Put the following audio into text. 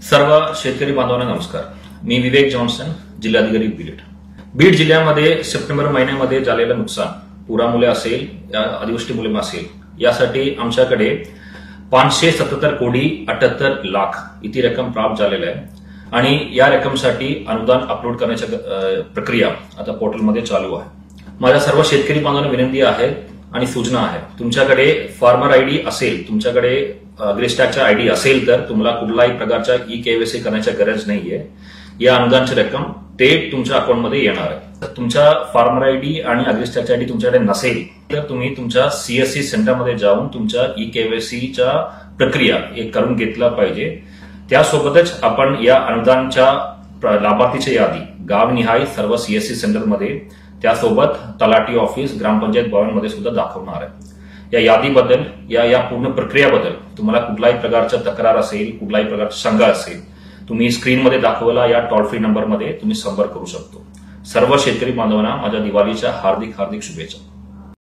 सर्व शेतकरी बांधवांना नमस्कार। मी विवेक जॉन्सन, जिल्हाधिकारी बीड। बीड जिल्ह्यामध्ये सप्टेंबर महिन्यामध्ये झालेलं नुकसान, पुरामुळे असेल या अतिवृष्टीमुळे असेल, यासाठी आमच्याकडे 577 कोटी 78 लाख इतकी रक्कम प्राप्त झालेली आहे आणि या रक्कमसाठी अनुदान अपलोड करण्याची प्रक्रिया आता पोर्टलमध्ये चालू आहे। माझ्या सर्व शेतकरी बांधवांना विनंती आहे आणि सूचना आहे, तुमच्याकडे फार्मर आयडी असेल, तुमच्याकडे अग्रिस्टॅकचा आयडी असेल तर तुम्हाला कुठल्याही प्रकारचा ई-केवायसी करण्याची गरज नाहीये। या अनुदानाची रक्कम थेट तुमच्या अकाउंटमध्ये येणार आहे। तुमचा फार्मर आयडी आणि अग्रिस्टॅकचा आयडी तुमच्याकडे नसेल तर तुम्ही तुमच्या सीएससी सेंटरमध्ये जाऊन तुमच्या ई-केवायसीच्या प्रक्रिया करून घेतला पाहिजे। त्यासोबतच आपण या अनुदानाच्या लाभार्थीची यादी गावनिहाय सर्व सीएससी सेंटरमध्ये, त्यासोबत तलाठी ऑफिस, ग्रामपंचायत भवनमध्ये सुद्धा दाखवणार आहे। या यादीबद्दल या पूर्ण प्रक्रियेबद्दल तुम्हाला कुठल्याही प्रकारचा तक्रार असेल, कुठल्याही प्रकारची शंका असेल, तुम्ही स्क्रीनमध्ये दाखवला या टोल फ्री नंबरमध्ये तुम्ही संपर्क करू शकतो। सर्व शेतकरी बांधवांना माझ्या दिवाळीच्या हार्दिक शुभेच्छा।